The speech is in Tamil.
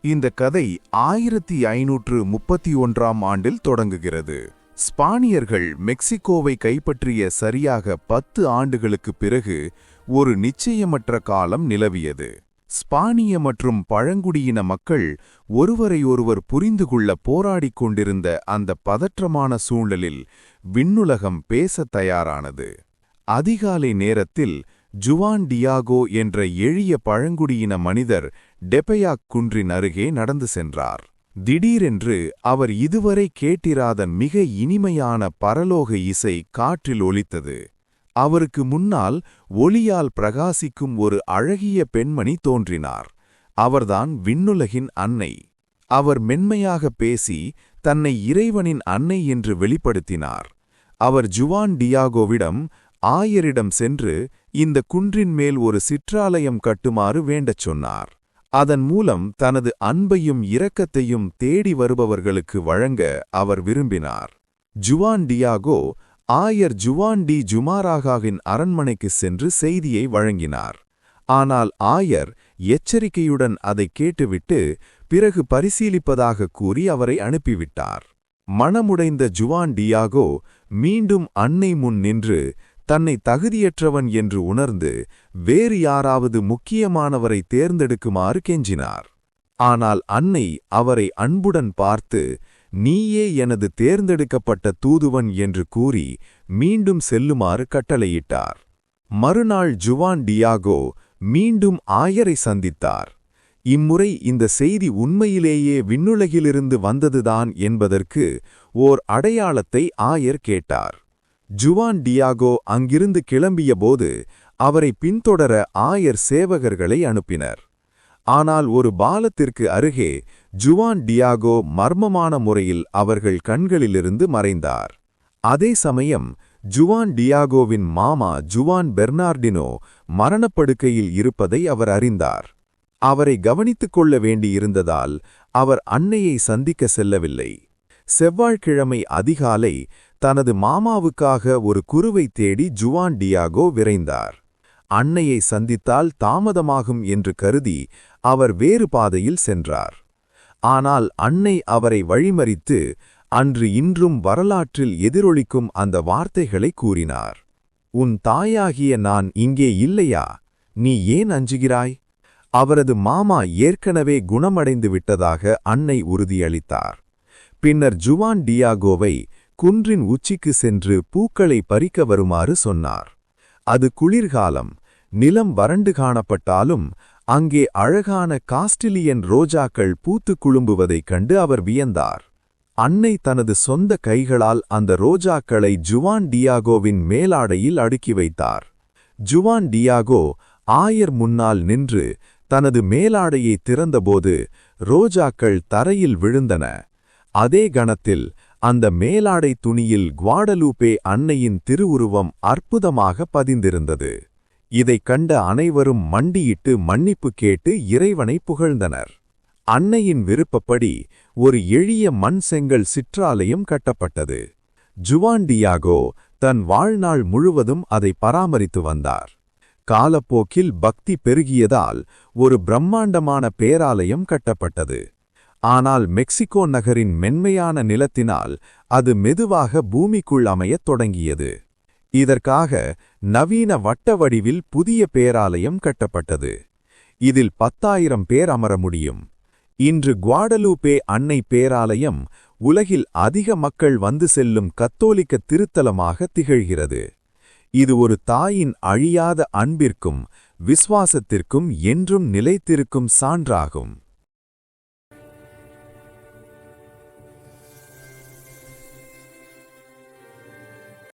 இந்த கதை 1531ஆம் ஆண்டில் தொடங்குகிறது. ஸ்பானியர்கள் மெக்சிகோவை கைப்பற்றிய சரியாக 10 ஆண்டுகளுக்குப் பிறகு ஒரு நிச்சயமற்ற காலம் நிலவியது. ஸ்பானிய மற்றும் பழங்குடியின மக்கள் ஒருவரையொருவர் புரிந்துகொள்ள போராடிக் கொண்டிருந்த அந்த பதற்றமான சூழலில் விண்ணுலகம் பேசத் தயாரானது. அதிகாலை நேரத்தில் ஜுவான் டியாகோ என்ற எளிய பழங்குடியின மனிதர் டெபயாக் குன்றின் அருகே நடந்து சென்றார். திடீரென்று அவர் இதுவரை கேட்டிராத மிக இனிமையான பரலோக இசை காற்றில் ஒலித்தது. அவருக்கு முன்னால் ஒளியால் பிரகாசிக்கும் ஒரு அழகிய பெண்மணி தோன்றினார். அவர்தான் விண்ணுலகின் அன்னை. அவர் மென்மையாக பேசி தன்னை இறைவனின் அன்னை என்று வெளிப்படுத்தினார். அவர் ஜுவான் டியாகோவிடம் ஆயரிடம் சென்று இந்த குன்றின் மேல் ஒரு சிற்றாலயம் கட்டுமாறு வேண்டச் சொன்னார். அதன் மூலம் தனது அன்பையும் இரக்கத்தையும் தேடி வருபவர்களுக்கு வழங்க அவர் விரும்பினார். ஜுவான் டியாகோ ஆயர் ஜுவான் டி ஜுமாராகாவின் அரண்மனைக்கு சென்று செய்தியை வழங்கினார். ஆனால் ஆயர் எச்சரிக்கையுடன் அதை கேட்டுவிட்டு பிறகு பரிசீலிப்பதாக கூறி அவரை அனுப்பிவிட்டார். மனமுடைந்த ஜுவான் டியாகோ மீண்டும் அன்னை முன் நின்று தன்னை தகுதியற்றவன் என்று உணர்ந்து வேறு யாராவது முக்கியமானவரை தேர்ந்தெடுக்குமாறு கெஞ்சினார். ஆனால் அன்னை அவரை அன்புடன் பார்த்து, நீயே எனது தேர்ந்தெடுக்கப்பட்ட தூதுவன் என்று கூறி மீண்டும் செல்லுமாறு கட்டளையிட்டார். மறுநாள் ஜுவான் டியாகோ மீண்டும் ஆயரை சந்தித்தார். இம்முறை இந்த செய்தி உண்மையிலேயே விண்ணுலகிலிருந்து வந்ததுதான் என்பதற்கு ஓர் அடையாளத்தை ஆயர் கேட்டார். ஜுவான் டியாகோ அங்கிருந்து கிளம்பியபோது அவரை பின்தொடர ஆயர் சேவகர்களை அனுப்பினர். ஆனால் ஒரு பாலத்திற்கு அருகே ஜுவான் டியாகோ மர்மமான முறையில் அவர்கள் கண்களிலிருந்து மறைந்தார். அதே சமயம் ஜுவான் டியாகோவின் மாமா ஜுவான் பெர்னார்டினோ மரணப்படுக்கையில் இருப்பதை அவர் அறிந்தார். அவரை கவனித்துக் கொள்ள வேண்டியிருந்ததால் அவர் அன்னையை சந்திக்க செல்லவில்லை. செவ்வாய்க்கிழமை அதிகாலை தனது மாமாவுக்காக ஒரு குருவை தேடி ஜுவான் டியாகோ விரைந்தார். அன்னையை சந்தித்தால் தாமதமாகும் என்று கருதி அவர் வேறு பாதையில் சென்றார். ஆனால் அன்னை அவரை வழிமறித்து அன்று இன்றும் வரலாற்றில் எதிரொலிக்கும் அந்த வார்த்தைகளை கூறினார். உன் தாயாகிய நான் இங்கே இல்லையா? நீ ஏன் அஞ்சுகிறாய்? அவரது மாமா ஏற்கனவே குணமடைந்து விட்டதாக அன்னை உறுதியளித்தார். பின்னர் ஜுவான் டியாகோவை குன்றின் உச்சிக்கு சென்று பூக்களை பறிக்க வருமாறு சொன்னார். அது குளிர்காலம். நிலம் வறண்டு காணப்பட்டாலும் அங்கே அழகான காஸ்டிலியன் ரோஜாக்கள் பூத்து குழும்புவதைக் கண்டு அவர் வியந்தார். அன்னை தனது சொந்த கைகளால் அந்த ரோஜாக்களை ஜுவான் டியாகோவின் மேலாடையில் அடுக்கி வைத்தார். ஜுவான் டியாகோ ஆயர் முன்னால் நின்று தனது மேலாடையை திறந்தபோது ரோஜாக்கள் தரையில் விழுந்தன. அதே கணத்தில் அந்த மேலாடை துணியில் குவாடலூப்பே அன்னையின் திருவுருவம் அற்புதமாக பதிந்திருந்தது. இதைக் கண்ட அனைவரும் மண்டியிட்டு மன்னிப்பு கேட்டு இறைவனை புகழ்ந்தனர். அன்னையின் விருப்பப்படி ஒரு எளிய மண் செங்கல் சிற்றாலயம் கட்டப்பட்டது. ஜுவான் டியாகோ தன் வாழ்நாள் முழுவதும் அதை பராமரித்து வந்தார். காலப்போக்கில் பக்தி பெருகியதால் ஒரு பிரம்மாண்டமான பேராலயம் கட்டப்பட்டது. ஆனால் மெக்சிகோ நகரின் மென்மையான நிலத்தினால் அது மெதுவாக பூமிக்குள் அமையத் தொடங்கியது. இதற்காக நவீன வட்ட வடிவில் புதிய பேராலயம் கட்டப்பட்டது. இதில் 10,000 பேர் அமர முடியும். இன்று குவாடலூப்பே அன்னை பேராலயம் உலகில் அதிக மக்கள் வந்து செல்லும் கத்தோலிக்க திருத்தலமாக திகழ்கிறது. இது ஒரு தாயின் அழியாத அன்பிற்கும் விசுவாசத்திற்கும் என்றும் நிலைத்திருக்கும் சான்றாகும்.